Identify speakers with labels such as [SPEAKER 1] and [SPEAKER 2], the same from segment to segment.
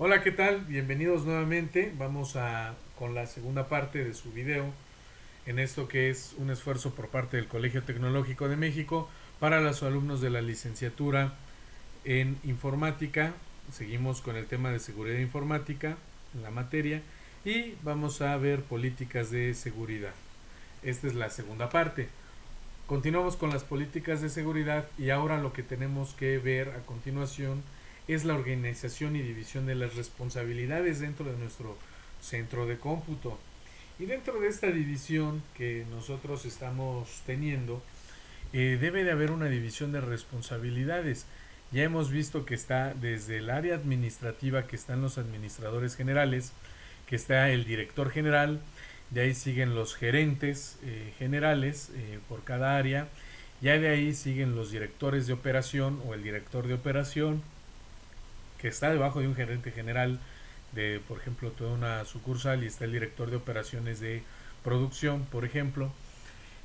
[SPEAKER 1] Hola, ¿qué tal? Bienvenidos nuevamente. Con la segunda parte de su video en esto que es un esfuerzo por parte del Colegio Tecnológico de México para los alumnos de la licenciatura en informática. Seguimos con el tema de seguridad informática en la materia y vamos a ver políticas de seguridad. Esta es la segunda parte. Continuamos con las políticas de seguridad y ahora lo que tenemos que ver a continuación es la organización y división de las responsabilidades dentro de nuestro centro de cómputo. Y dentro de esta división que nosotros estamos teniendo, debe de haber una división de responsabilidades. Ya hemos visto que está desde el área administrativa, que están los administradores generales, que está el director general, de ahí siguen los gerentes generales por cada área, ya de ahí siguen los directores de operación o el director de operación, que está debajo de un gerente general de, por ejemplo, toda una sucursal, y está el director de operaciones de producción, por ejemplo.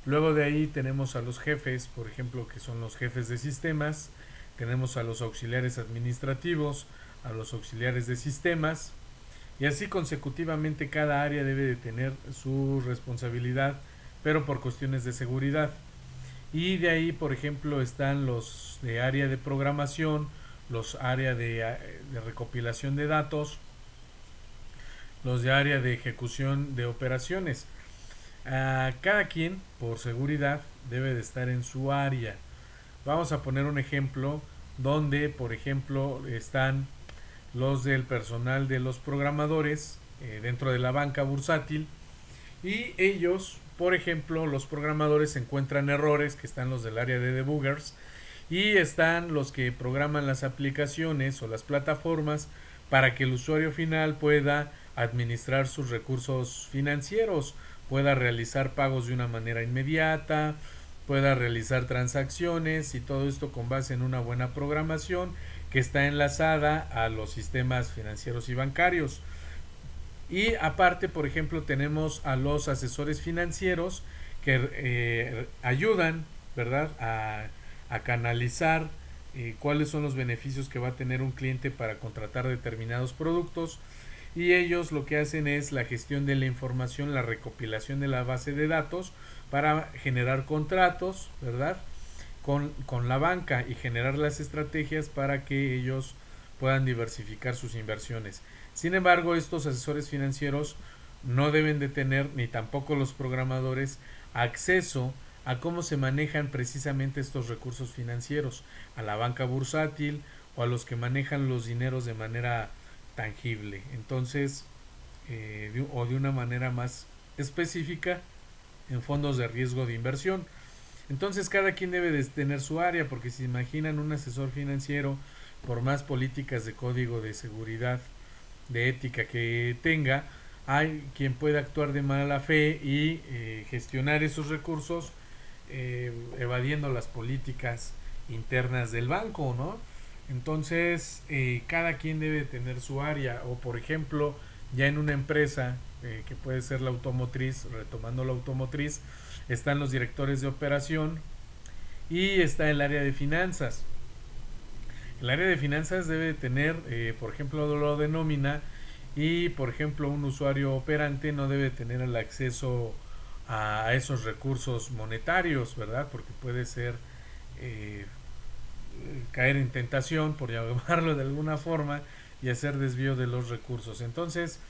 [SPEAKER 1] Luego de ahí tenemos a los jefes, por ejemplo, que son los jefes de sistemas, tenemos a los auxiliares administrativos, a los auxiliares de sistemas, y así consecutivamente cada área debe de tener su responsabilidad, pero por cuestiones de seguridad. Y de ahí, por ejemplo, están los de área de programación, los área de recopilación de datos, los de área de ejecución de operaciones. Cada quien, por seguridad, debe de estar en su área. Vamos a poner un ejemplo donde, por ejemplo, están los del personal de los programadores dentro de la banca bursátil, y ellos, por ejemplo, los programadores encuentran errores, que están los del área de debuggers, y están los que programan las aplicaciones o las plataformas para que el usuario final pueda administrar sus recursos financieros, pueda realizar pagos de una manera inmediata, pueda realizar transacciones, y todo esto con base en una buena programación que está enlazada a los sistemas financieros y bancarios. Y aparte, por ejemplo, tenemos a los asesores financieros que ayudan, ¿verdad?, a canalizar cuáles son los beneficios que va a tener un cliente para contratar determinados productos. Y ellos lo que hacen es la gestión de la información, la recopilación de la base de datos para generar contratos, ¿verdad?, con la banca, y generar las estrategias para que ellos puedan diversificar sus inversiones. Sin embargo, estos asesores financieros no deben de tener, ni tampoco los programadores, acceso a cómo se manejan precisamente estos recursos financieros, a la banca bursátil o a los que manejan los dineros de manera tangible. Entonces, o de una manera más específica, en fondos de riesgo de inversión. Entonces cada quien debe de tener su área, porque si imaginan un asesor financiero, por más políticas de código de seguridad, de ética que tenga, hay quien puede actuar de mala fe y gestionar esos recursos evadiendo las políticas internas del banco, ¿no? Entonces, cada quien debe tener su área, o por ejemplo, ya en una empresa que puede ser la automotriz, retomando la automotriz, están los directores de operación y está el área de finanzas. El área de finanzas debe tener, por ejemplo, lo de nómina, y, por ejemplo, un usuario operante no debe tener el acceso a esos recursos monetarios, ¿verdad? Porque puede ser eh, caer en tentación, por llamarlo de alguna forma, y hacer desvío de los recursos. Entonces,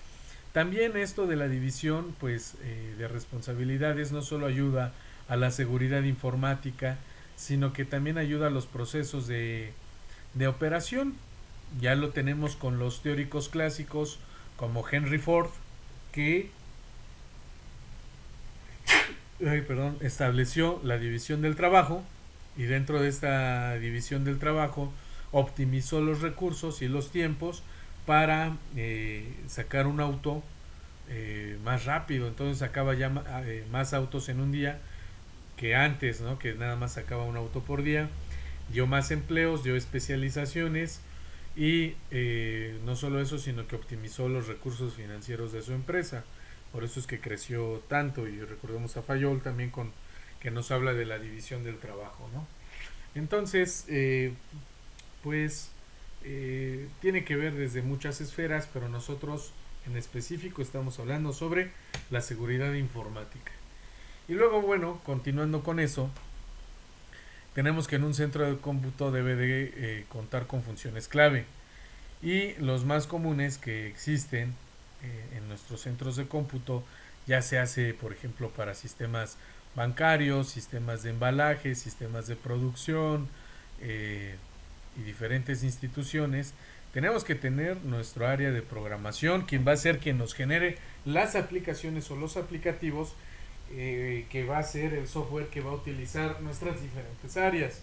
[SPEAKER 1] también esto de la división, pues, de responsabilidades no solo ayuda a la seguridad informática, sino que también ayuda a los procesos de operación. Ya lo tenemos con los teóricos clásicos como Henry Ford, que estableció la división del trabajo, y dentro de esta división del trabajo optimizó los recursos y los tiempos para sacar un auto más rápido. Entonces sacaba ya más autos en un día que antes, ¿no?, que nada más sacaba un auto por día. Dio más empleos, dio especializaciones, y no solo eso, sino que optimizó los recursos financieros de su empresa. Por eso es que creció tanto, y recordemos a Fayol también con que nos habla de la división del trabajo, ¿no? Entonces, pues tiene que ver desde muchas esferas, pero nosotros en específico estamos hablando sobre la seguridad informática. Y luego, bueno, continuando con eso, tenemos que en un centro de cómputo debe de contar con funciones clave. Y los más comunes que existen en nuestros centros de cómputo ya se hace, por ejemplo, para sistemas bancarios, sistemas de embalaje, sistemas de producción y diferentes instituciones. Tenemos que tener nuestro área de programación, quien va a ser quien nos genere las aplicaciones o los aplicativos que va a ser el software que va a utilizar nuestras diferentes áreas.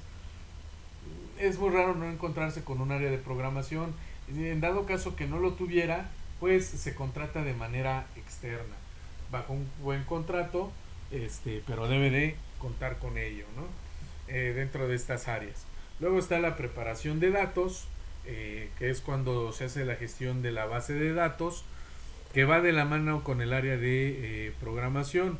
[SPEAKER 1] Es muy raro no encontrarse con un área de programación. En dado caso que no lo tuviera, pues se contrata de manera externa, bajo un buen contrato, pero debe de contar con ello, ¿no? Dentro de estas áreas. Luego está la preparación de datos, que es cuando se hace la gestión de la base de datos, que va de la mano con el área de programación,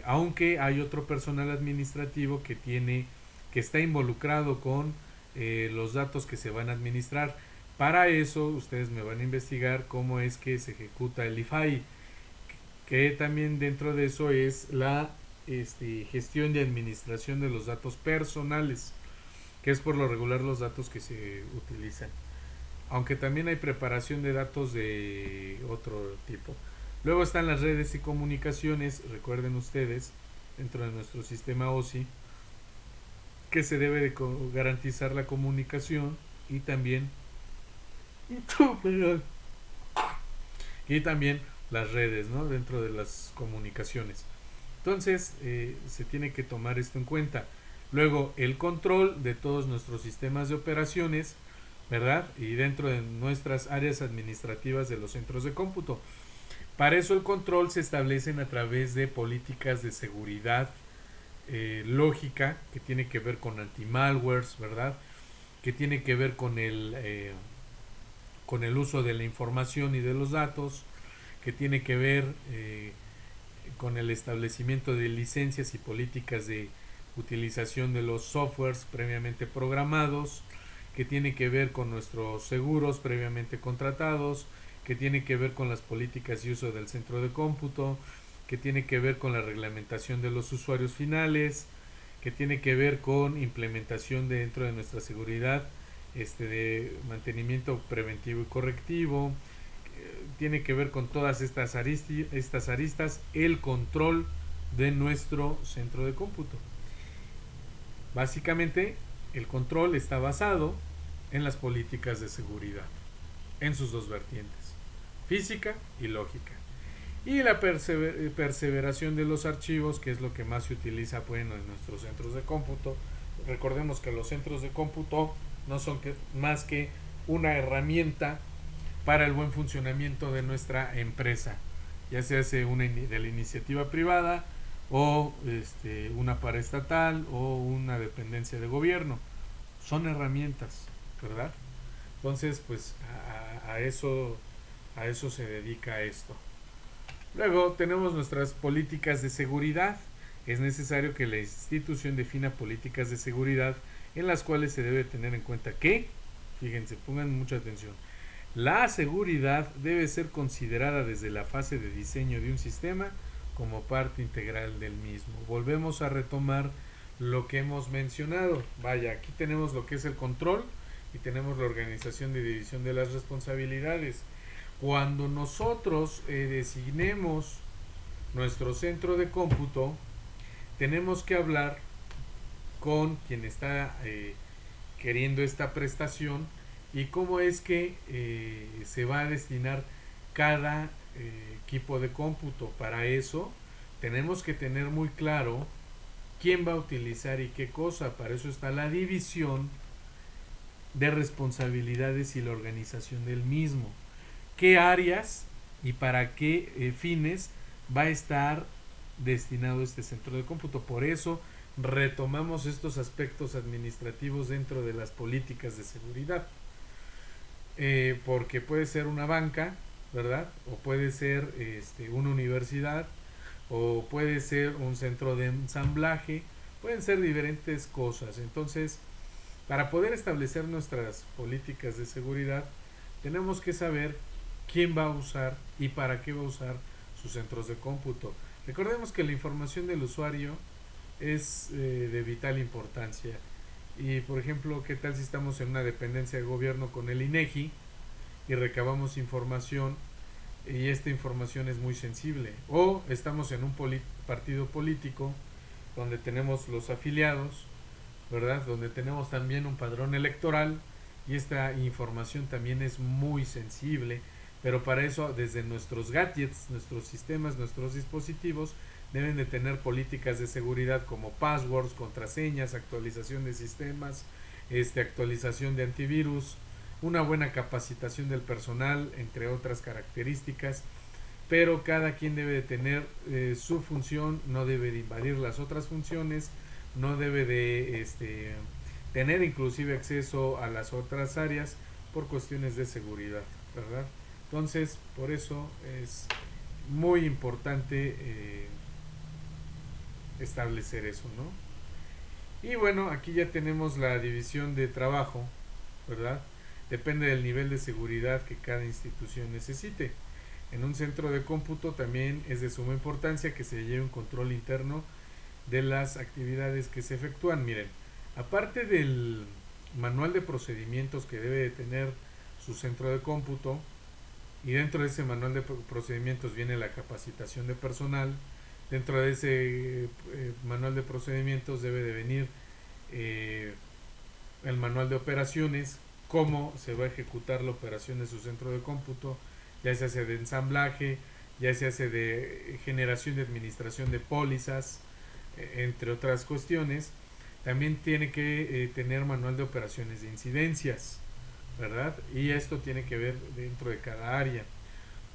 [SPEAKER 1] aunque hay otro personal administrativo que está involucrado con los datos que se van a administrar. Para eso ustedes me van a investigar cómo es que se ejecuta el IFAI, que también dentro de eso es la gestión y administración de los datos personales, que es por lo regular los datos que se utilizan, aunque también hay preparación de datos de otro tipo. Luego están las redes y comunicaciones. Recuerden ustedes, dentro de nuestro sistema OSI, que se debe de garantizar la comunicación y también y también las redes, ¿no? Dentro de las comunicaciones. Entonces se tiene que tomar esto en cuenta. Luego el control de todos nuestros sistemas de operaciones, ¿verdad? Y dentro de nuestras áreas administrativas de los centros de cómputo. Para eso el control se establecen a través de políticas de seguridad lógica, que tiene que ver con anti-malwares, ¿verdad? Que tiene que ver con el uso de la información y de los datos, que tiene que ver con el establecimiento de licencias y políticas de utilización de los softwares previamente programados, que tiene que ver con nuestros seguros previamente contratados, que tiene que ver con las políticas y uso del centro de cómputo, que tiene que ver con la reglamentación de los usuarios finales, que tiene que ver con implementación dentro de nuestra seguridad de mantenimiento preventivo y correctivo, tiene que ver con todas estas aristas, el control de nuestro centro de cómputo. Básicamente, el control está basado en las políticas de seguridad, en sus dos vertientes, física y lógica. Y la perseveración de los archivos, que es lo que más se utiliza, bueno, en nuestros centros de cómputo. Recordemos que los centros de cómputo no son más que una herramienta para el buen funcionamiento de nuestra empresa, ya sea una de la iniciativa privada o una paraestatal o una dependencia de gobierno. Son herramientas, ¿verdad? Entonces, pues a eso se dedica esto. Luego tenemos nuestras políticas de seguridad. Es necesario que la institución defina políticas de seguridad en las cuales se debe tener en cuenta que, fíjense, pongan mucha atención, la seguridad debe ser considerada desde la fase de diseño de un sistema como parte integral del mismo. Volvemos a retomar lo que hemos mencionado. Vaya, aquí tenemos lo que es el control y tenemos la organización de división de las responsabilidades. Cuando nosotros designemos nuestro centro de cómputo, tenemos que hablar con quien está queriendo esta prestación y cómo es que se va a destinar cada equipo de cómputo. Para eso tenemos que tener muy claro quién va a utilizar y qué cosa. Para eso está la división de responsabilidades y la organización del mismo. ¿Qué áreas y para qué fines va a estar destinado este centro de cómputo? Por eso retomamos estos aspectos administrativos dentro de las políticas de seguridad, porque puede ser una banca, ¿verdad? O puede ser una universidad, o puede ser un centro de ensamblaje, pueden ser diferentes cosas. Entonces Para poder establecer nuestras políticas de seguridad, tenemos que saber quién va a usar y para qué va a usar sus centros de cómputo. Recordemos que la información del usuario es de vital importancia. Y por ejemplo, ¿qué tal si estamos en una dependencia de gobierno con el INEGI y recabamos información y esta información es muy sensible? O estamos en un partido político donde tenemos los afiliados, ¿verdad? Donde tenemos también un padrón electoral y esta información también es muy sensible, pero para eso desde nuestros gadgets, nuestros sistemas, nuestros dispositivos deben de tener políticas de seguridad como passwords, contraseñas, actualización de sistemas, actualización de antivirus, una buena capacitación del personal, entre otras características. Pero cada quien debe de tener su función, no debe de invadir las otras funciones, no debe de tener inclusive acceso a las otras áreas por cuestiones de seguridad, ¿verdad? Entonces, por eso es muy importante establecer eso, ¿no? Y bueno, aquí ya tenemos la división de trabajo, ¿verdad? Depende del nivel de seguridad que cada institución necesite. En un centro de cómputo también es de suma importancia que se lleve un control interno de las actividades que se efectúan. Miren, aparte del manual de procedimientos que debe de tener su centro de cómputo, y dentro de ese manual de procedimientos viene la capacitación de personal, dentro de ese manual de procedimientos debe de venir el manual de operaciones, cómo se va a ejecutar la operación de su centro de cómputo, ya se hace de ensamblaje, ya se hace de generación de administración de pólizas, entre otras cuestiones. También tiene que tener manual de operaciones de incidencias, ¿verdad? Y esto tiene que ver dentro de cada área.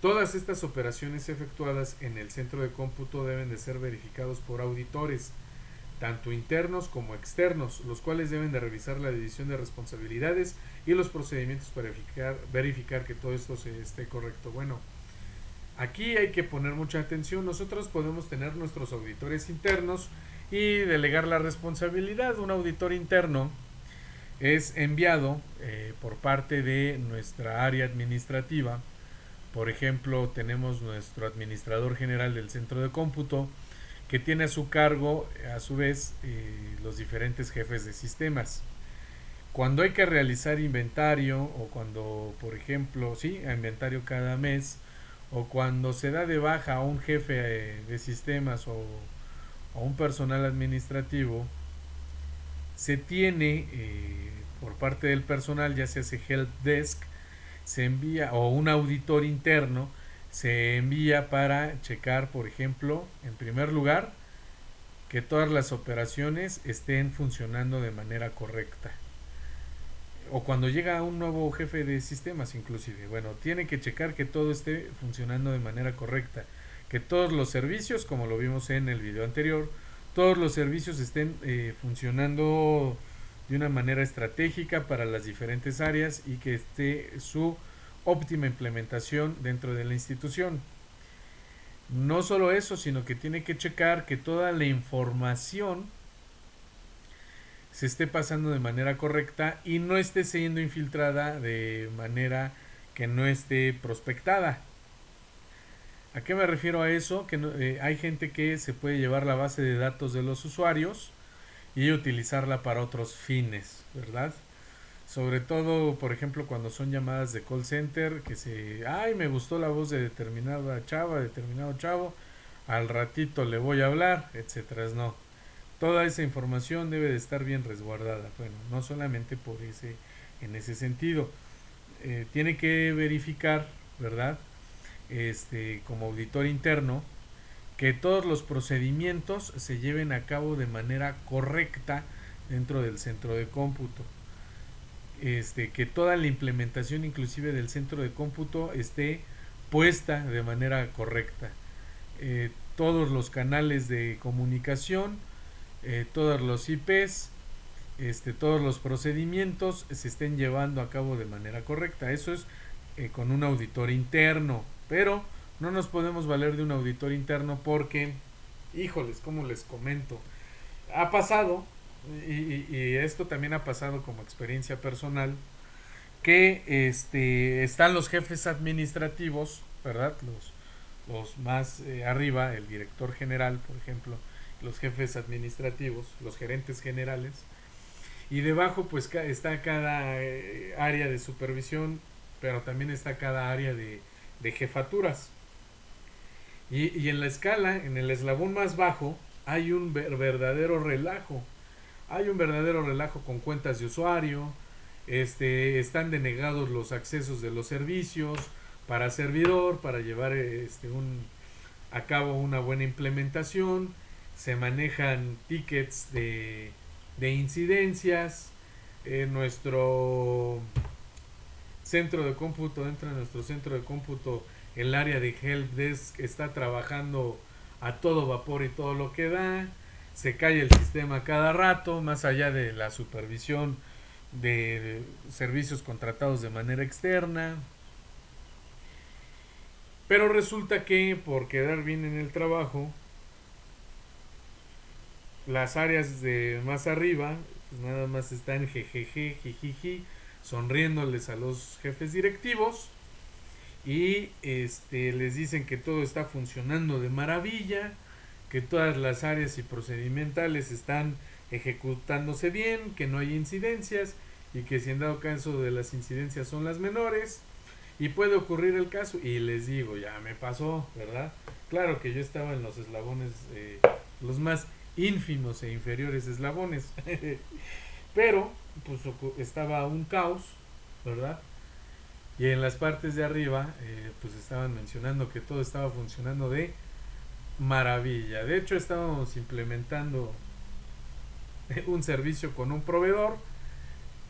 [SPEAKER 1] Todas estas operaciones efectuadas en el centro de cómputo deben de ser verificados por auditores, tanto internos como externos, los cuales deben de revisar la división de responsabilidades y los procedimientos para verificar que todo esto esté correcto. Bueno, aquí hay que poner mucha atención. Nosotros podemos tener nuestros auditores internos y delegar la responsabilidad. Un auditor interno es enviado por parte de nuestra área administrativa. Por ejemplo, tenemos nuestro administrador general del centro de cómputo, que tiene a su cargo, a su vez, los diferentes jefes de sistemas. Cuando hay que realizar inventario, o cuando, por ejemplo, inventario cada mes, o cuando se da de baja a un jefe de sistemas o a un personal administrativo, se tiene por parte del personal, ya se hace help desk, se envía, o un auditor interno, se envía para checar, por ejemplo, en primer lugar, que todas las operaciones estén funcionando de manera correcta. O cuando llega un nuevo jefe de sistemas inclusive, bueno, tiene que checar que todo esté funcionando de manera correcta, que todos los servicios, como lo vimos en el video anterior, todos los servicios estén funcionando de una manera estratégica para las diferentes áreas y que esté su óptima implementación dentro de la institución. No solo eso, sino que tiene que checar que toda la información se esté pasando de manera correcta y no esté siendo infiltrada de manera que no esté prospectada. ¿A qué me refiero a eso? Que hay gente que se puede llevar la base de datos de los usuarios y utilizarla para otros fines, ¿verdad? Sobre todo, por ejemplo, cuando son llamadas de call center, que me gustó la voz de determinada chava, determinado chavo, al ratito le voy a hablar, etcétera. No, toda esa información debe de estar bien resguardada. Bueno, no solamente en ese sentido, tiene que verificar, ¿verdad? Como auditor interno, que todos los procedimientos se lleven a cabo de manera correcta dentro del centro de cómputo. Que toda la implementación inclusive del centro de cómputo esté puesta de manera correcta. Todos los canales de comunicación, todos los IPs, todos los procedimientos se estén llevando a cabo de manera correcta. Eso es con un auditor interno, pero no nos podemos valer de un auditor interno porque, híjoles, como les comento, ha pasado y esto también ha pasado como experiencia personal, que están los jefes administrativos, ¿verdad? Los más arriba, el director general, por ejemplo, los jefes administrativos, los gerentes generales, y debajo pues está cada área de supervisión, pero también está cada área de jefaturas. Y en la escala, en el eslabón más bajo, hay un verdadero relajo. Hay un verdadero relajo con cuentas de usuario, están denegados los accesos de los servicios para servidor, para llevar a cabo una buena implementación, se manejan tickets de incidencias, nuestro centro de cómputo, dentro de nuestro centro de cómputo, el área de helpdesk está trabajando a todo vapor y todo lo que da, se cae el sistema cada rato, más allá de la supervisión de servicios contratados de manera externa. Pero resulta que por quedar bien en el trabajo, las áreas de más arriba pues nada más están jejeje, jijiji, sonriéndoles a los jefes directivos y les dicen que todo está funcionando de maravilla, que todas las áreas y procedimentales están ejecutándose bien, que no hay incidencias y que si en dado caso de las incidencias son las menores y puede ocurrir el caso. Y les digo, ya me pasó, ¿verdad? Claro que yo estaba en los eslabones, los más ínfimos e inferiores eslabones, pero pues estaba un caos, ¿verdad? Y en las partes de arriba pues estaban mencionando que todo estaba funcionando de maravilla. De hecho estábamos implementando un servicio con un proveedor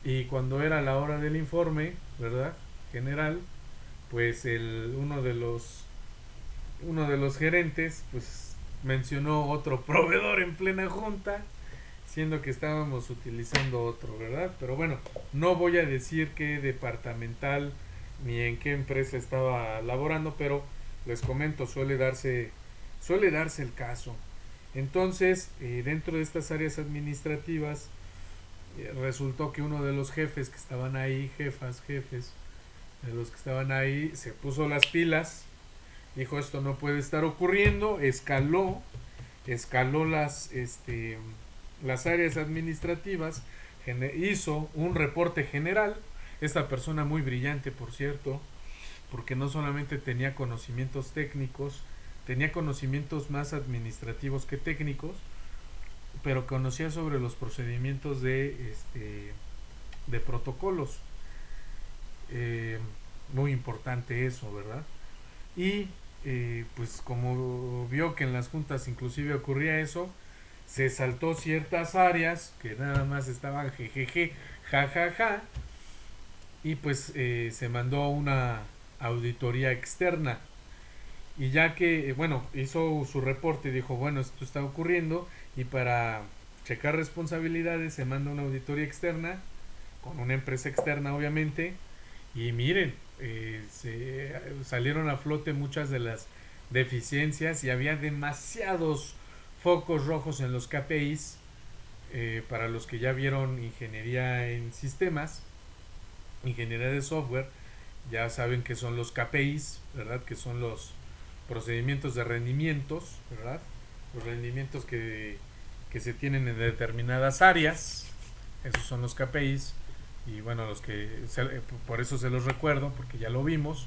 [SPEAKER 1] y cuando era la hora del informe, ¿verdad? General, pues uno de los gerentes pues mencionó otro proveedor en plena junta, siendo que estábamos utilizando otro, ¿verdad? Pero bueno, no voy a decir qué departamental ni en qué empresa estaba laborando, pero les comento, suele darse el caso. Entonces, dentro de estas áreas administrativas, resultó que uno de los jefes que estaban ahí, jefes, de los que estaban ahí, se puso las pilas, dijo esto no puede estar ocurriendo, escaló las áreas administrativas, hizo un reporte general, esta persona muy brillante por cierto, porque no solamente tenía conocimientos técnicos, tenía conocimientos más administrativos que técnicos, pero conocía sobre los procedimientos de protocolos. Muy importante eso, ¿verdad? Y pues como vio que en las juntas inclusive ocurría eso, se saltó ciertas áreas que nada más estaban jejeje, jajaja, y pues se mandó una auditoría externa. Y ya que, bueno, hizo su reporte y dijo, bueno, esto está ocurriendo y para checar responsabilidades se manda una auditoría externa, con una empresa externa obviamente, y miren, se salieron a flote muchas de las deficiencias y había demasiados focos rojos en los KPIs. Para los que ya vieron ingeniería en sistemas, ingeniería de software, ya saben que son los KPIs, ¿verdad? Que son los procedimientos de rendimientos, ¿verdad? Los rendimientos que se tienen en determinadas áreas, esos son los KPIs. Y bueno, por eso se los recuerdo, porque ya lo vimos,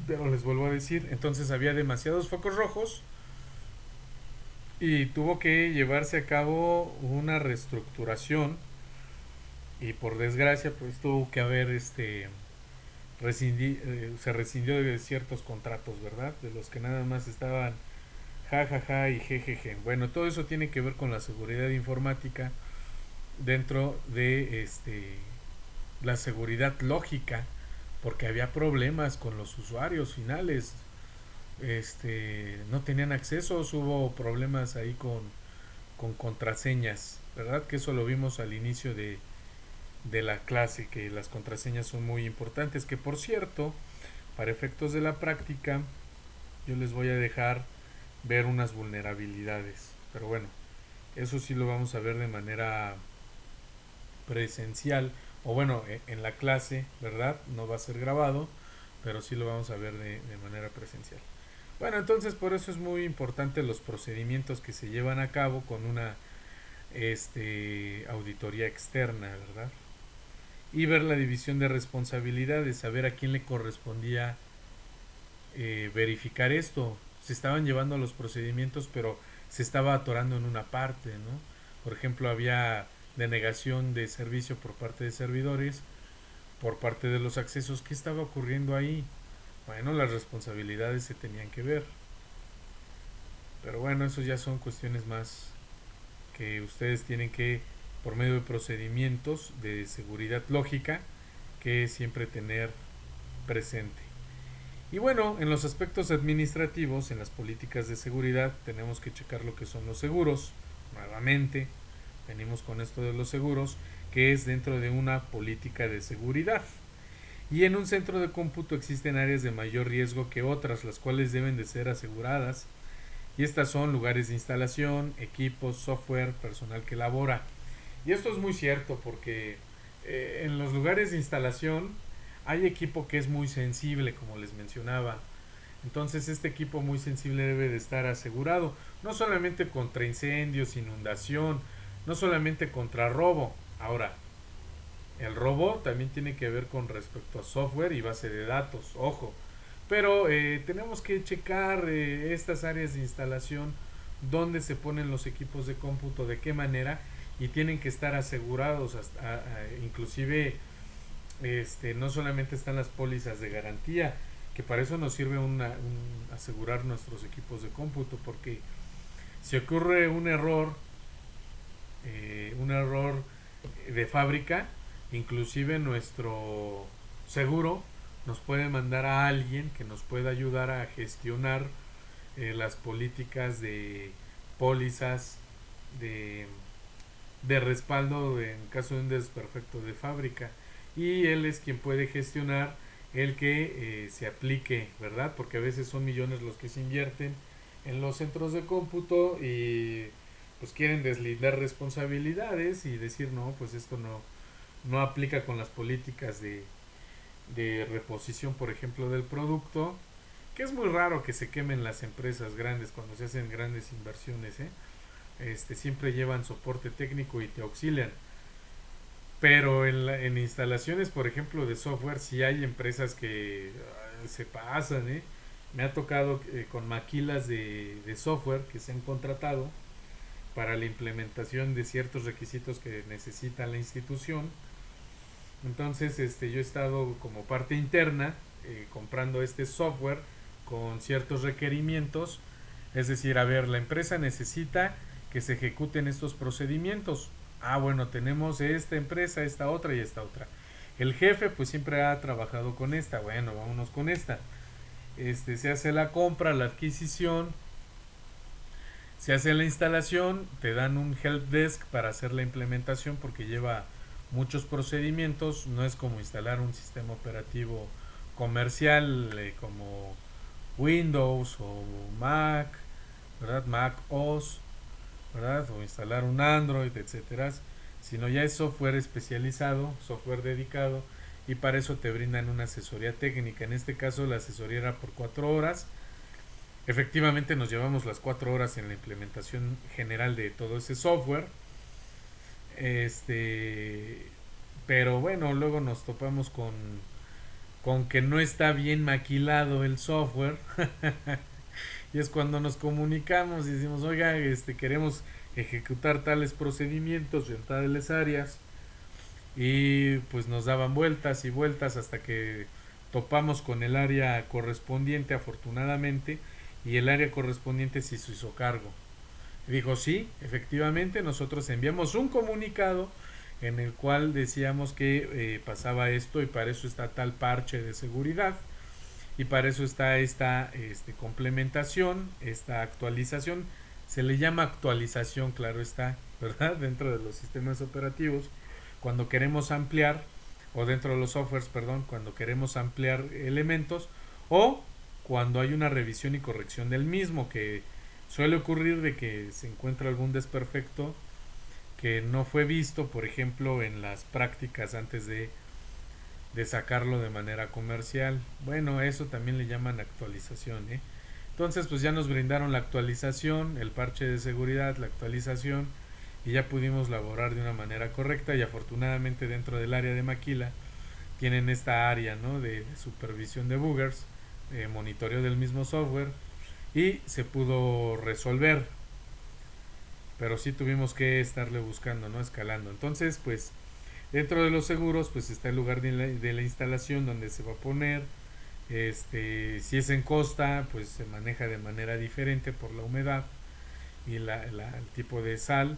[SPEAKER 1] pero les vuelvo a decir, entonces había demasiados focos rojos y tuvo que llevarse a cabo una reestructuración y por desgracia pues tuvo que haber se rescindió de ciertos contratos, ¿verdad? De los que nada más estaban jajaja y jejeje. Bueno, todo eso tiene que ver con la seguridad informática dentro de la seguridad lógica, porque había problemas con los usuarios finales, no tenían accesos, hubo problemas ahí con contraseñas, ¿verdad? Que eso lo vimos al inicio de la clase, que las contraseñas son muy importantes, que por cierto, para efectos de la práctica, yo les voy a dejar ver unas vulnerabilidades, pero bueno, Eso sí lo vamos a ver de manera presencial, o bueno, en la clase, ¿verdad? No va a ser grabado, pero sí lo vamos a ver de manera presencial. Bueno, entonces por eso es muy importante los procedimientos que se llevan a cabo con una auditoría externa, ¿verdad? Y ver la división de responsabilidades, saber a quién le correspondía verificar esto. Se estaban llevando los procedimientos, pero se estaba atorando en una parte, ¿no? Por ejemplo, había denegación de servicio por parte de servidores, por parte de los accesos. ¿Qué estaba ocurriendo ahí? Bueno, las responsabilidades se tenían que ver. Pero bueno, eso ya son cuestiones más que ustedes tienen que, por medio de procedimientos de seguridad lógica, que siempre tener presente. Y bueno, en los aspectos administrativos, en las políticas de seguridad, tenemos que checar lo que son los seguros. Nuevamente, venimos con esto de los seguros, que es dentro de una política de seguridad. Y en un centro de cómputo existen áreas de mayor riesgo que otras, las cuales deben de ser aseguradas. Y estas son lugares de instalación, equipos, software, personal que labora. Y esto es muy cierto porque en los lugares de instalación hay equipo que es muy sensible, como les mencionaba. Entonces este equipo muy sensible debe de estar asegurado, no solamente contra incendios, inundación, no solamente contra robo. Ahora, el robo también tiene que ver con respecto a software y base de datos, ojo. Pero tenemos que checar estas áreas de instalación, dónde se ponen los equipos de cómputo, de qué manera, y tienen que estar asegurados, inclusive no solamente están las pólizas de garantía, que para eso nos sirve asegurar nuestros equipos de cómputo, porque si ocurre un error de fábrica, inclusive nuestro seguro nos puede mandar a alguien que nos pueda ayudar a gestionar las políticas de pólizas de, de respaldo en caso de un desperfecto de fábrica, y él es quien puede gestionar el que se aplique, ¿verdad? Porque a veces son millones los que se invierten en los centros de cómputo y pues quieren deslindar responsabilidades y decir no, pues esto no aplica con las políticas de reposición, por ejemplo, del producto, que es muy raro que se quemen las empresas grandes cuando se hacen grandes inversiones, ¿eh? Siempre llevan soporte técnico y te auxilian. Pero en instalaciones, por ejemplo, de software, sí hay empresas que se pasan, ¿eh? Me ha tocado con maquilas de software que se han contratado para la implementación de ciertos requisitos que necesita la institución. Entonces, yo he estado como parte interna comprando este software con ciertos requerimientos. Es decir, a ver, la empresa necesita que se ejecuten estos procedimientos. Ah, bueno, tenemos esta empresa, esta otra y esta otra. El jefe pues siempre ha trabajado con esta. Bueno, vámonos con esta. Se hace la compra, la adquisición, se hace la instalación, te dan un help desk para hacer la implementación porque lleva muchos procedimientos, no es como instalar un sistema operativo comercial como Windows o Mac, ¿verdad? Mac OS, ¿verdad? O instalar un Android, etcétera, sino ya es software especializado, software dedicado, y para eso te brindan una asesoría técnica. En este caso la asesoría era por 4 horas. Efectivamente nos llevamos las 4 horas en la implementación general de todo ese software. Pero bueno, luego nos topamos con que no está bien maquilado el software. Y es cuando nos comunicamos y decimos, oiga, queremos ejecutar tales procedimientos en tales áreas, y pues nos daban vueltas y vueltas hasta que topamos con el área correspondiente, afortunadamente, y el área correspondiente se hizo cargo. Dijo, sí, efectivamente, nosotros enviamos un comunicado en el cual decíamos que pasaba esto, y para eso está tal parche de seguridad, y para eso está esta complementación, esta actualización. Se le llama actualización, claro está, ¿verdad? Dentro de los sistemas operativos, cuando queremos ampliar, o dentro de los softwares, perdón, cuando queremos ampliar elementos, o cuando hay una revisión y corrección del mismo, que suele ocurrir de que se encuentra algún desperfecto que no fue visto, por ejemplo, en las prácticas antes de sacarlo de manera comercial. Bueno, eso también le llaman actualización, ¿eh? Entonces, pues ya nos brindaron la actualización, el parche de seguridad, la actualización, y ya pudimos laborar de una manera correcta. Y afortunadamente dentro del área de Maquila tienen esta área, ¿no?, de supervisión de buggers, monitoreo del mismo software, y se pudo resolver, pero sí tuvimos que estarle buscando, ¿no?, escalando. Entonces, pues dentro de los seguros pues está el lugar de la instalación donde se va a poner. Si es en costa, pues se maneja de manera diferente por la humedad y el tipo de sal.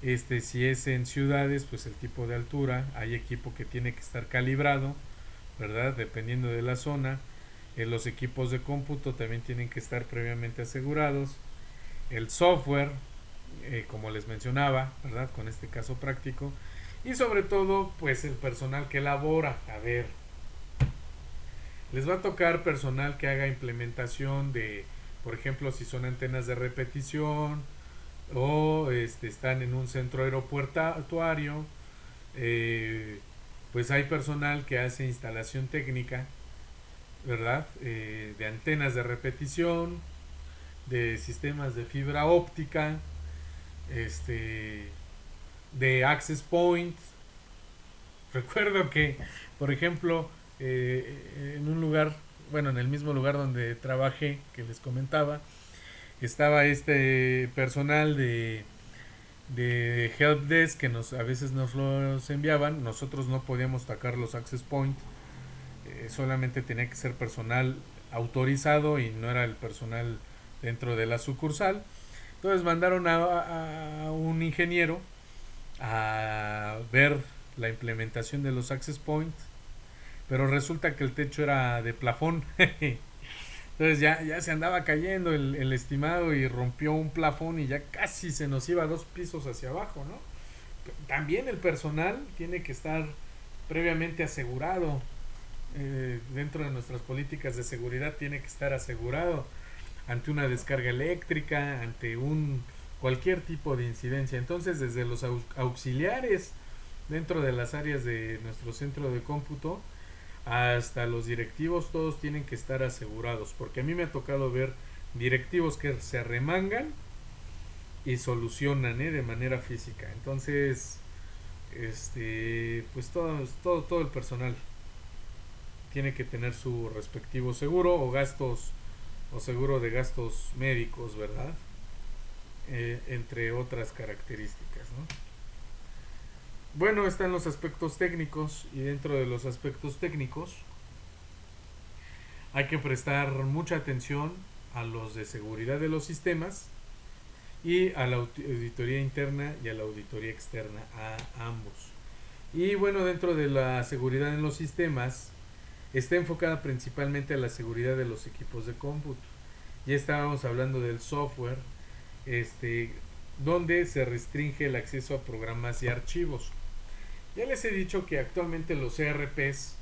[SPEAKER 1] Si es en ciudades, pues el tipo de altura. Hay equipo que tiene que estar calibrado, ¿verdad?, dependiendo de la zona. Los equipos de cómputo también tienen que estar previamente asegurados. El software, como les mencionaba, ¿verdad?, con este caso práctico. Y sobre todo, pues el personal que elabora. A ver, les va a tocar personal que haga implementación de, por ejemplo, si son antenas de repetición o están en un centro aeroportuario, pues hay personal que hace instalación técnica, ¿verdad?, de antenas de repetición, de sistemas de fibra óptica, de access point. Recuerdo que, por ejemplo, en un lugar, bueno, en el mismo lugar donde trabajé, que les comentaba, estaba este personal de help desk que a veces nos los enviaban. Nosotros no podíamos sacar los access point, solamente tenía que ser personal autorizado y no era el personal dentro de la sucursal. Entonces mandaron a un ingeniero a ver la implementación de los access points, pero resulta que el techo era de plafón. Entonces ya se andaba cayendo el estimado y rompió un plafón y ya casi se nos iba 2 pisos hacia abajo, ¿no? También el personal tiene que estar previamente asegurado. Dentro de nuestras políticas de seguridad tiene que estar asegurado ante una descarga eléctrica, ante cualquier tipo de incidencia. Entonces, desde los auxiliares dentro de las áreas de nuestro centro de cómputo hasta los directivos, todos tienen que estar asegurados, porque a mí me ha tocado ver directivos que se arremangan y solucionan, de manera física. Entonces, pues todo el personal tiene que tener su respectivo seguro o seguro de gastos médicos, ¿verdad? Entre otras características, ¿no? Bueno, están los aspectos técnicos, y dentro de los aspectos técnicos hay que prestar mucha atención a los de seguridad de los sistemas y a la auditoría interna y a la auditoría externa, a ambos. Y bueno, dentro de la seguridad en los sistemas está enfocada principalmente a la seguridad de los equipos de cómputo. Ya estábamos hablando del software, donde se restringe el acceso a programas y archivos. Ya les he dicho que actualmente los ERPs,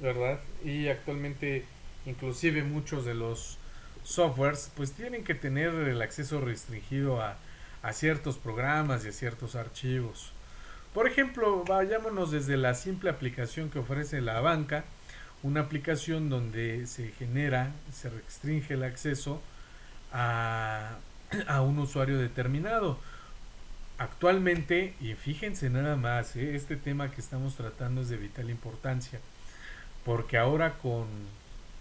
[SPEAKER 1] ¿verdad?, y actualmente inclusive muchos de los softwares, pues tienen que tener el acceso restringido a ciertos programas y a ciertos archivos. Por ejemplo, vayámonos desde la simple aplicación que ofrece la banca, una aplicación donde se restringe el acceso a un usuario determinado. Actualmente, y fíjense nada más, este tema que estamos tratando es de vital importancia, porque ahora con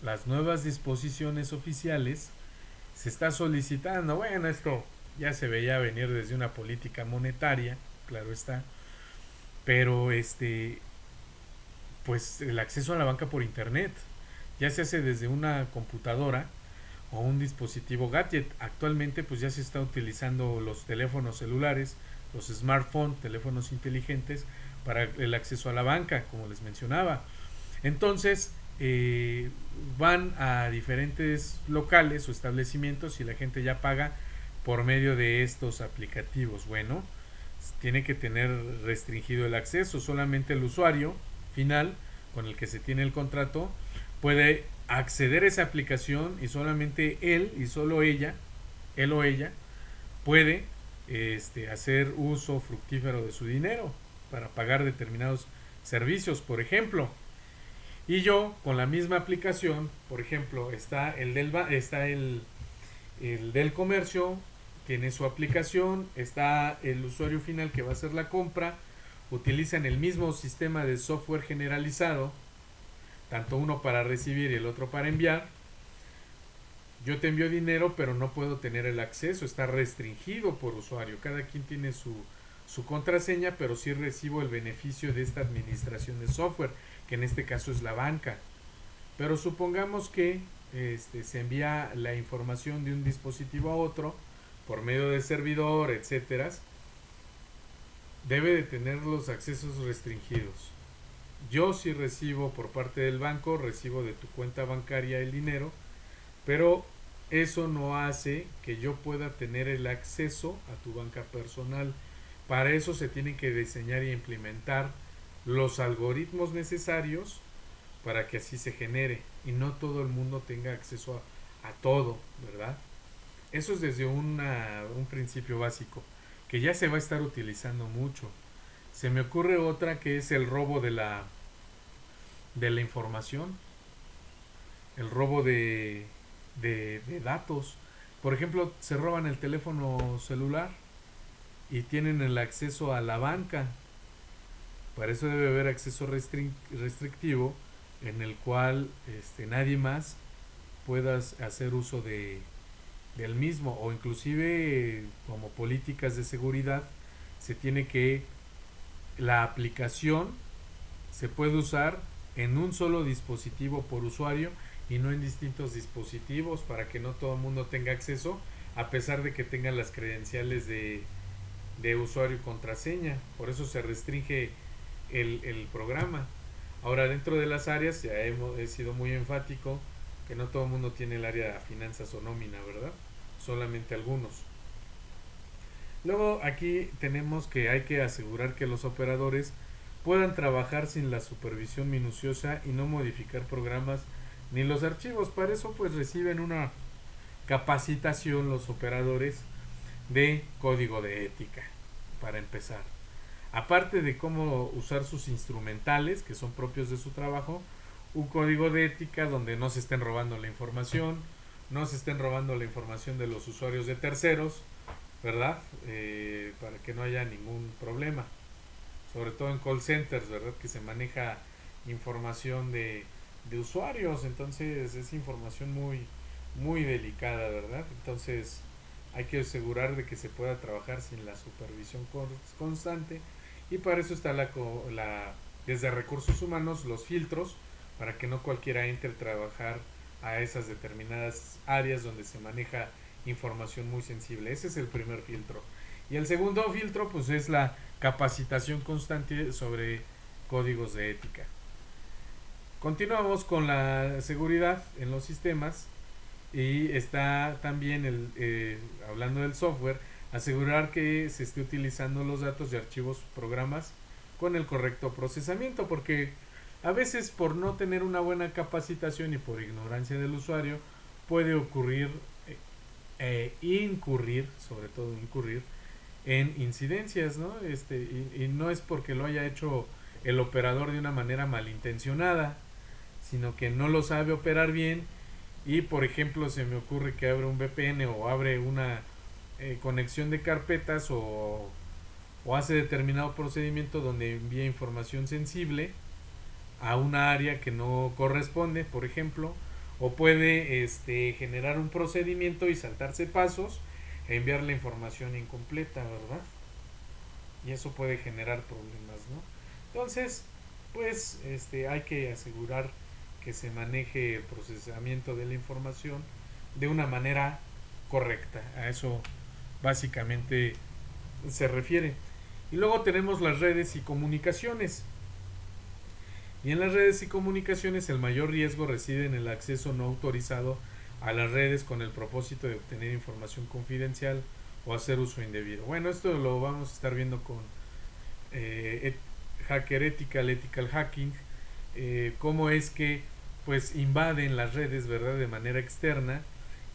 [SPEAKER 1] las nuevas disposiciones oficiales se está solicitando, bueno, esto ya se veía venir desde una política monetaria, claro está, pero pues el acceso a la banca por internet ya se hace desde una computadora o un dispositivo gadget. Actualmente pues ya se está utilizando los teléfonos celulares, los smartphones, teléfonos inteligentes, para el acceso a la banca, como les mencionaba. Entonces van a diferentes locales o establecimientos y la gente ya paga por medio de estos aplicativos. Bueno, tiene que tener restringido el acceso. Solamente el usuario final con el que se tiene el contrato puede acceder a esa aplicación, y solamente él y solo ella él o ella puede hacer uso fructífero de su dinero para pagar determinados servicios, por ejemplo. Y yo, con la misma aplicación, por ejemplo, está el del comercio, tiene su aplicación, está el usuario final que va a hacer la compra, utilizan el mismo sistema de software generalizado, tanto uno para recibir y el otro para enviar. Yo te envío dinero, pero no puedo tener el acceso, está restringido por usuario. Cada quien tiene su contraseña, pero sí recibo el beneficio de esta administración de software, que en este caso es la banca. Pero supongamos que se envía la información de un dispositivo a otro por medio del servidor, etcétera. Debe de tener los accesos restringidos. Yo sí recibo por parte del banco, recibo de tu cuenta bancaria el dinero, pero eso no hace que yo pueda tener el acceso a tu banca personal. Para eso se tienen que diseñar y implementar los algoritmos necesarios para que así se genere y no todo el mundo tenga acceso a todo, ¿verdad? Eso es desde un principio básico que ya se va a estar utilizando mucho. Se me ocurre otra que es el robo de la información, el robo de datos. Por ejemplo, se roban el teléfono celular y tienen el acceso a la banca. Para eso debe haber acceso restrictivo en el cual nadie más pueda hacer uso del mismo, o inclusive como políticas de seguridad se tiene que la aplicación se puede usar en un solo dispositivo por usuario y no en distintos dispositivos, para que no todo el mundo tenga acceso a pesar de que tengan las credenciales de usuario y contraseña. Por eso se restringe el programa. Ahora, dentro de las áreas ya he sido muy enfático que no todo el mundo tiene el área de finanzas o nómina, ¿verdad? Solamente algunos. Luego aquí tenemos que hay que asegurar que los operadores puedan trabajar sin la supervisión minuciosa y no modificar programas ni los archivos. Para eso pues reciben una capacitación los operadores de código de ética, para empezar. Aparte de cómo usar sus instrumentales, que son propios de su trabajo, un código de ética donde no se estén robando la información, no se estén robando la información de los usuarios de terceros, ¿verdad? Para que no haya ningún problema. Sobre todo en call centers, ¿verdad? Que se maneja información de usuarios, entonces es información muy delicada, ¿verdad? Entonces hay que asegurar de que se pueda trabajar sin la supervisión constante, y para eso está desde recursos humanos los filtros, para que no cualquiera entre a trabajar a esas determinadas áreas donde se maneja información muy sensible. Ese es el primer filtro. Y el segundo filtro pues es la capacitación constante sobre códigos de ética. Continuamos con la seguridad en los sistemas, y está también hablando del software, asegurar que se esté utilizando los datos de archivos, programas con el correcto procesamiento, porque a veces por no tener una buena capacitación y por ignorancia del usuario puede ocurrir incurrir, sobre todo incurrir en incidencias, ¿no? Y no es porque lo haya hecho el operador de una manera malintencionada, sino que no lo sabe operar bien, y por ejemplo se me ocurre que abre un VPN o abre una conexión de carpetas o hace determinado procedimiento donde envía información sensible a una área que no corresponde, por ejemplo, o puede generar un procedimiento y saltarse pasos e enviar la información incompleta, ¿verdad? Y eso puede generar problemas, ¿no? Entonces, pues hay que asegurar que se maneje el procesamiento de la información de una manera correcta. A eso básicamente se refiere. Y luego tenemos las redes y comunicaciones. Y en las redes y comunicaciones el mayor riesgo reside en el acceso no autorizado a las redes con el propósito de obtener información confidencial o hacer uso indebido. Bueno, esto lo vamos a estar viendo con Hacker Ethical Hacking, cómo es que pues invaden las redes, ¿verdad?, de manera externa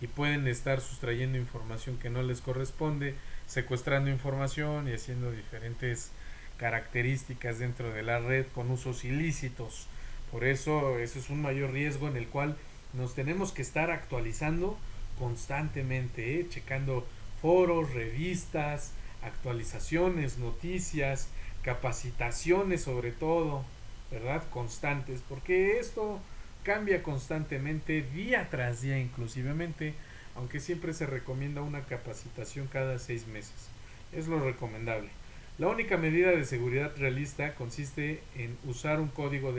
[SPEAKER 1] y pueden estar sustrayendo información que no les corresponde, secuestrando información y haciendo diferentes características dentro de la red con usos ilícitos. Por eso es un mayor riesgo en el cual nos tenemos que estar actualizando constantemente, checando foros, revistas, actualizaciones, noticias, capacitaciones sobre todo, ¿verdad? Constantes, porque esto cambia constantemente, día tras día inclusivemente, aunque siempre se recomienda una capacitación cada 6 meses. Es lo recomendable. La única medida de seguridad realista consiste en usar un código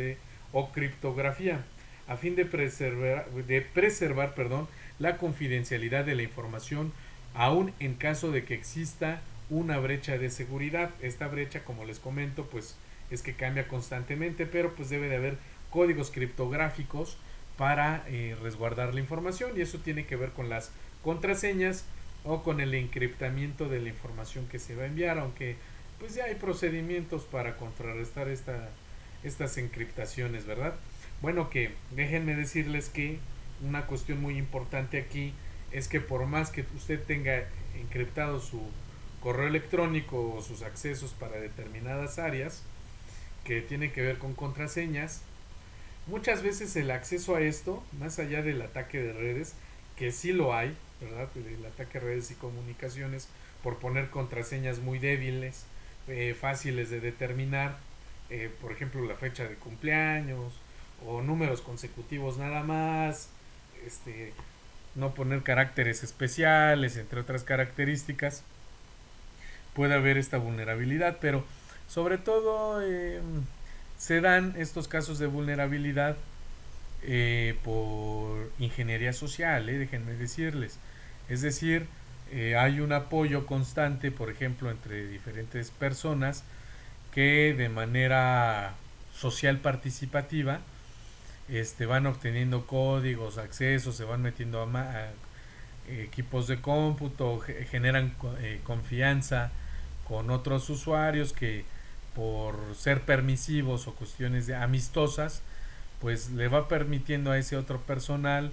[SPEAKER 1] o criptografía a fin de preservar la confidencialidad de la información, aun en caso de que exista una brecha de seguridad. Esta brecha, como les comento, pues es que cambia constantemente, pero pues debe de haber códigos criptográficos para resguardar la información, y eso tiene que ver con las contraseñas o con el encriptamiento de la información que se va a enviar, aunque pues ya hay procedimientos para contrarrestar estas encriptaciones, ¿verdad? Bueno, que déjenme decirles que una cuestión muy importante aquí es que por más que usted tenga encriptado su correo electrónico o sus accesos para determinadas áreas que tienen que ver con contraseñas, muchas veces el acceso a esto, más allá del ataque de redes, que sí lo hay, ¿verdad? El ataque a redes y comunicaciones por poner contraseñas muy débiles, fáciles de determinar, por ejemplo la fecha de cumpleaños o números consecutivos nada más, no poner caracteres especiales, entre otras características, puede haber esta vulnerabilidad, pero sobre todo se dan estos casos de vulnerabilidad por ingeniería social, déjenme decirles. Es decir, hay un apoyo constante, por ejemplo, entre diferentes personas que de manera social participativa van obteniendo códigos, accesos, se van metiendo a equipos de cómputo, generan confianza con otros usuarios que por ser permisivos o cuestiones amistosas, pues le va permitiendo a ese otro personal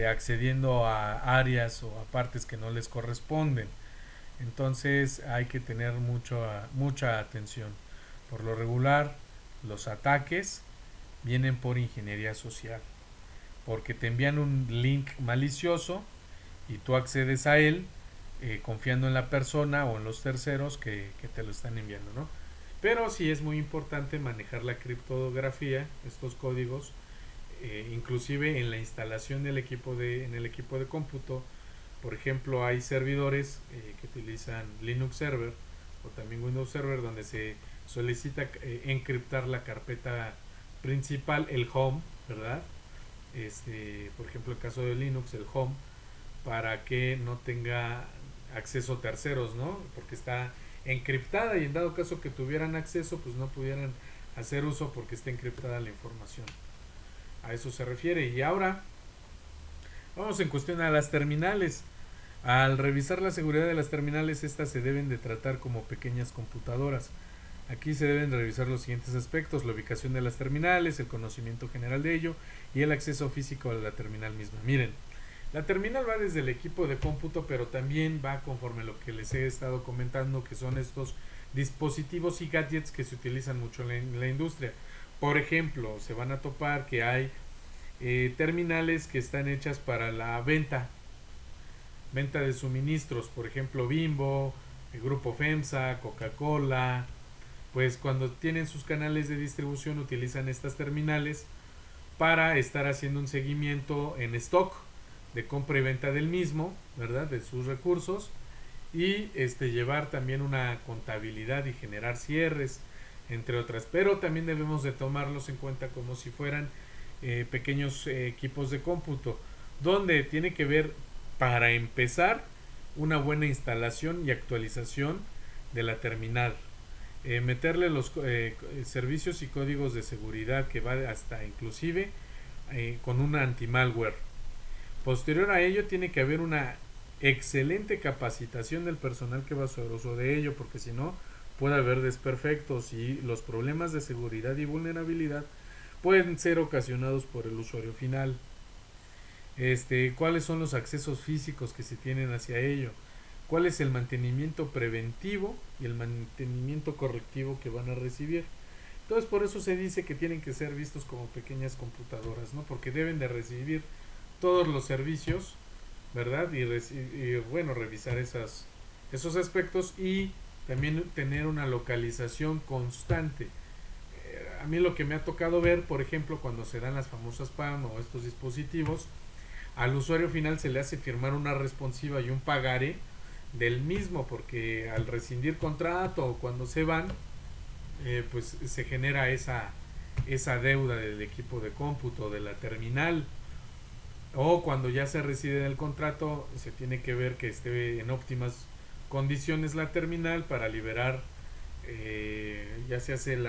[SPEAKER 1] accediendo a áreas o a partes que no les corresponden. Entonces hay que tener mucha atención. Por lo regular, los ataques vienen por ingeniería social, porque te envían un link malicioso y tú accedes a él confiando en la persona o en los terceros que te lo están enviando, ¿no? Pero sí es muy importante manejar la criptografía, estos códigos, inclusive en la instalación en el equipo de cómputo. Por ejemplo, hay servidores que utilizan Linux Server o también Windows Server, donde se solicita encriptar la carpeta principal, el home, ¿verdad? Por ejemplo, el caso de Linux, el home, para que no tenga acceso a terceros, ¿no? Porque está encriptada y en dado caso que tuvieran acceso, pues no pudieran hacer uso porque está encriptada la información. A eso se refiere. Y ahora vamos en cuestión a las terminales. Al revisar la seguridad de las terminales, estas se deben de tratar como pequeñas computadoras. Aquí se deben revisar los siguientes aspectos: la ubicación de las terminales, el conocimiento general de ello y el acceso físico a la terminal misma. Miren, la terminal va desde el equipo de cómputo, pero también va conforme lo que les he estado comentando, que son estos dispositivos y gadgets que se utilizan mucho en la industria. Por ejemplo, se van a topar que hay terminales que están hechas para la venta de suministros, por ejemplo Bimbo, el grupo FEMSA, Coca-Cola. Pues cuando tienen sus canales de distribución utilizan estas terminales para estar haciendo un seguimiento en stock de compra y venta del mismo, ¿verdad? De sus recursos, y llevar también una contabilidad y generar cierres, entre otras. Pero también debemos de tomarlos en cuenta como si fueran pequeños equipos de cómputo, donde tiene que ver, para empezar, una buena instalación y actualización de la terminal. Meterle los servicios y códigos de seguridad, que va hasta inclusive con una anti-malware. Posterior a ello tiene que haber una excelente capacitación del personal que va a hacer uso de ello, porque si no puede haber desperfectos y los problemas de seguridad y vulnerabilidad pueden ser ocasionados por el usuario final. cuáles son los accesos físicos que se tienen hacia ello, cuál es el mantenimiento preventivo y el mantenimiento correctivo que van a recibir. Entonces por eso se dice que tienen que ser vistos como pequeñas computadoras, ¿no? Porque deben de recibir todos los servicios, ¿verdad? Y bueno, revisar esos aspectos y también tener una localización constante. A mí lo que me ha tocado ver, por ejemplo, cuando se dan las famosas PAM o estos dispositivos, al usuario final se le hace firmar una responsiva y un pagaré del mismo, porque al rescindir contrato o cuando se van, pues se genera esa deuda del equipo de cómputo, de la terminal, o cuando ya se rescinde el contrato, se tiene que ver que esté en óptimas condiciones la terminal para liberar, ya se hace el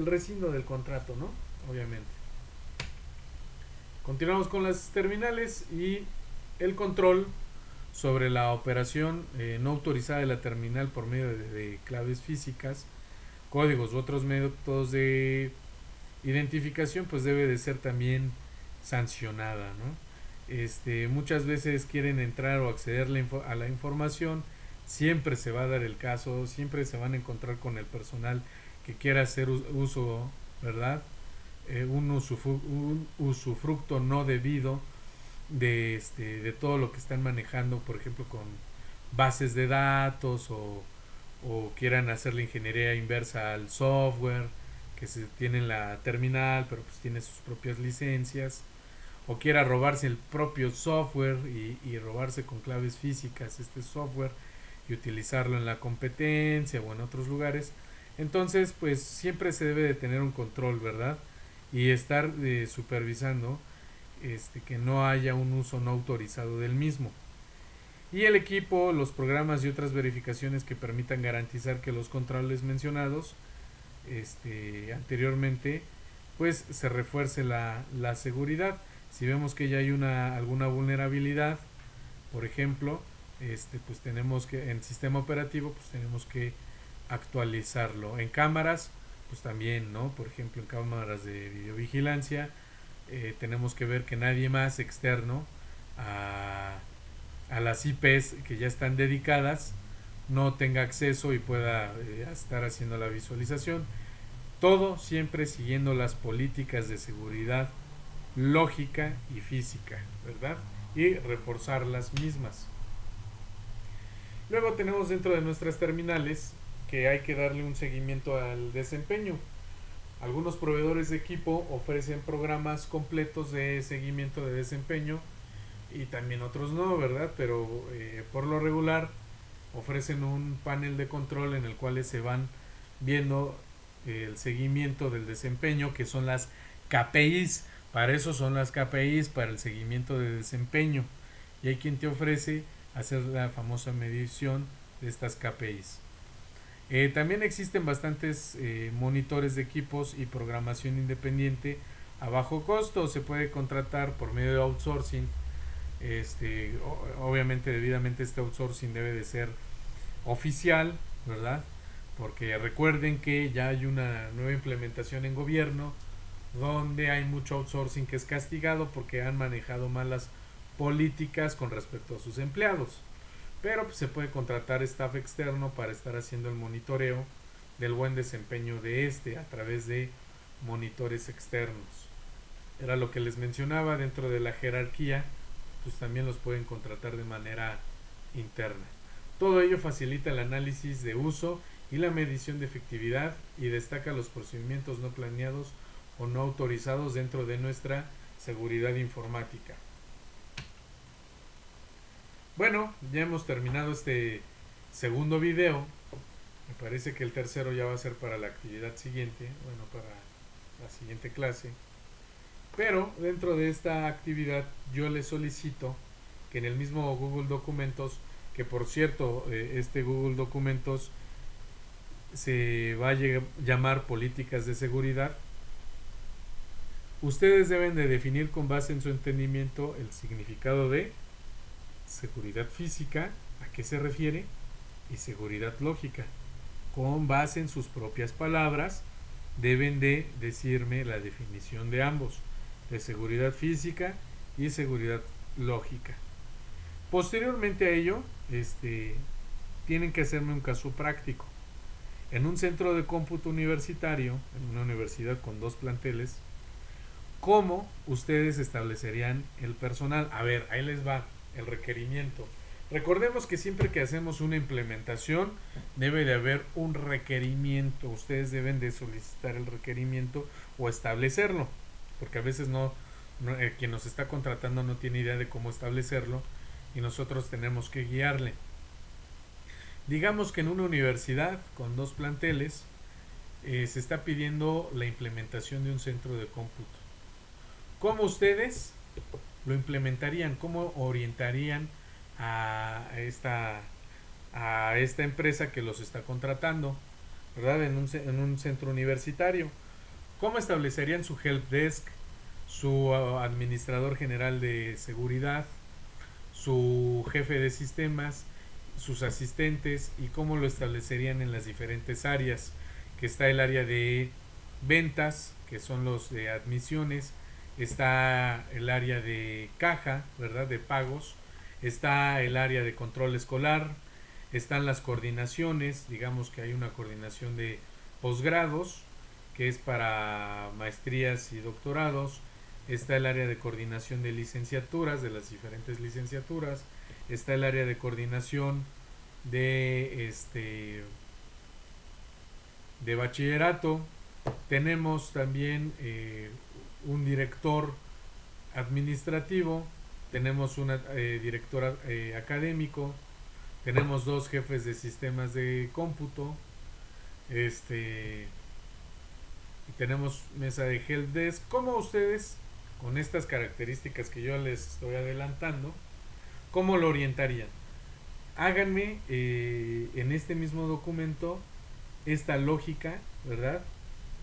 [SPEAKER 1] rescindo del contrato, ¿no? Obviamente. Continuamos con las terminales y el control sobre la operación no autorizada de la terminal por medio de claves físicas, códigos u otros métodos de identificación, pues debe de ser también sancionada, ¿no? Muchas veces quieren entrar o acceder a la información, siempre se va a dar el caso, siempre se van a encontrar con el personal que quiera hacer uso, ¿verdad? Un usufructo no debido de todo lo que están manejando, por ejemplo, con bases de datos o quieran hacer la ingeniería inversa al software que se tiene en la terminal, pero pues tiene sus propias licencias, o quiera robarse el propio software y robarse con claves físicas este software y utilizarlo en la competencia o en otros lugares. Entonces, pues siempre se debe de tener un control, ¿verdad? Y estar supervisando que no haya un uso no autorizado del mismo. Y el equipo, los programas y otras verificaciones que permitan garantizar que los controles mencionados anteriormente, pues se refuerce la seguridad. Si vemos que ya hay alguna vulnerabilidad, por ejemplo, pues tenemos que, en sistema operativo, pues tenemos que actualizarlo. En cámaras, pues también, ¿no? Por ejemplo, en cámaras de videovigilancia, tenemos que ver que nadie más externo a las IPs que ya están dedicadas no tenga acceso y pueda estar haciendo la visualización. Todo siempre siguiendo las políticas de seguridad lógica y física, ¿verdad? Y reforzar las mismas. Luego tenemos dentro de nuestras terminales que hay que darle un seguimiento al desempeño. Algunos proveedores de equipo ofrecen programas completos de seguimiento de desempeño y también otros no, ¿verdad? Pero por lo regular ofrecen un panel de control en el cual se van viendo el seguimiento del desempeño, que son las KPIs. Para eso son las KPIs, para el seguimiento de desempeño. Y hay quien te ofrece hacer la famosa medición de estas KPIs. También existen bastantes monitores de equipos y programación independiente a bajo costo. Se puede contratar por medio de outsourcing. Obviamente debidamente este outsourcing debe de ser oficial, ¿verdad? Porque recuerden que ya hay una nueva implementación en gobierno donde hay mucho outsourcing que es castigado porque han manejado malas políticas con respecto a sus empleados. Pero pues, se puede contratar staff externo para estar haciendo el monitoreo del buen desempeño de a través de monitores externos. Era lo que les mencionaba, dentro de la jerarquía, pues también los pueden contratar de manera interna. Todo ello facilita el análisis de uso y la medición de efectividad y destaca los procedimientos no planeados o no autorizados dentro de nuestra seguridad informática. Bueno, ya hemos terminado este segundo video. Me parece que el tercero ya va a ser para la actividad siguiente, bueno, para la siguiente clase. Pero dentro de esta actividad yo les solicito que en el mismo Google Documentos, que por cierto este Google Documentos se va a llamar políticas de seguridad, ustedes deben de definir con base en su entendimiento el significado de seguridad física, a qué se refiere, y seguridad lógica. Con base en sus propias palabras deben de decirme la definición de ambos. de seguridad física y seguridad lógica. Posteriormente a ello, tienen que hacerme un caso práctico. En un centro de cómputo universitario, en una universidad con 2 planteles, ¿cómo ustedes establecerían el personal? A ver, ahí les va el requerimiento. Recordemos que siempre que hacemos una implementación debe de haber un requerimiento. Ustedes deben de solicitar el requerimiento o establecerlo, porque a veces quien nos está contratando no tiene idea de cómo establecerlo y nosotros tenemos que guiarle. Digamos que en una universidad con 2 planteles se está pidiendo la implementación de un centro de cómputo. ¿Cómo ustedes lo implementarían? ¿Cómo orientarían a esta empresa que los está contratando, ¿verdad? En un centro universitario? ¿Cómo establecerían su helpdesk, su administrador general de seguridad, su jefe de sistemas, sus asistentes, y cómo lo establecerían en las diferentes áreas? Que está el área de ventas, que son los de admisiones, está el área de caja, ¿verdad? De pagos, está el área de control escolar, están las coordinaciones, digamos que hay una coordinación de posgrados, que es para maestrías y doctorados, está el área de coordinación de licenciaturas, de las diferentes licenciaturas, está el área de coordinación de de bachillerato, tenemos también un director administrativo, tenemos un director académico, tenemos 2 jefes de sistemas de cómputo, y tenemos mesa de helpdesk. ¿Cómo ustedes, con estas características que yo les estoy adelantando, cómo lo orientarían? Háganme en este mismo documento esta lógica, ¿verdad?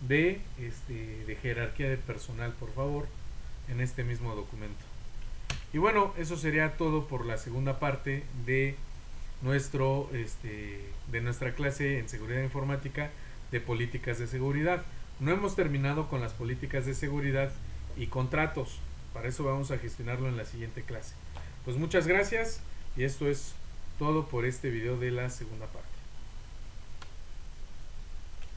[SPEAKER 1] De jerarquía de personal, por favor, en este mismo documento. Y bueno, eso sería todo por la segunda parte de nuestra clase en seguridad informática de políticas de seguridad. No hemos terminado con las políticas de seguridad y contratos. Para eso vamos a gestionarlo en la siguiente clase. Pues muchas gracias, y esto es todo por este video de la segunda parte.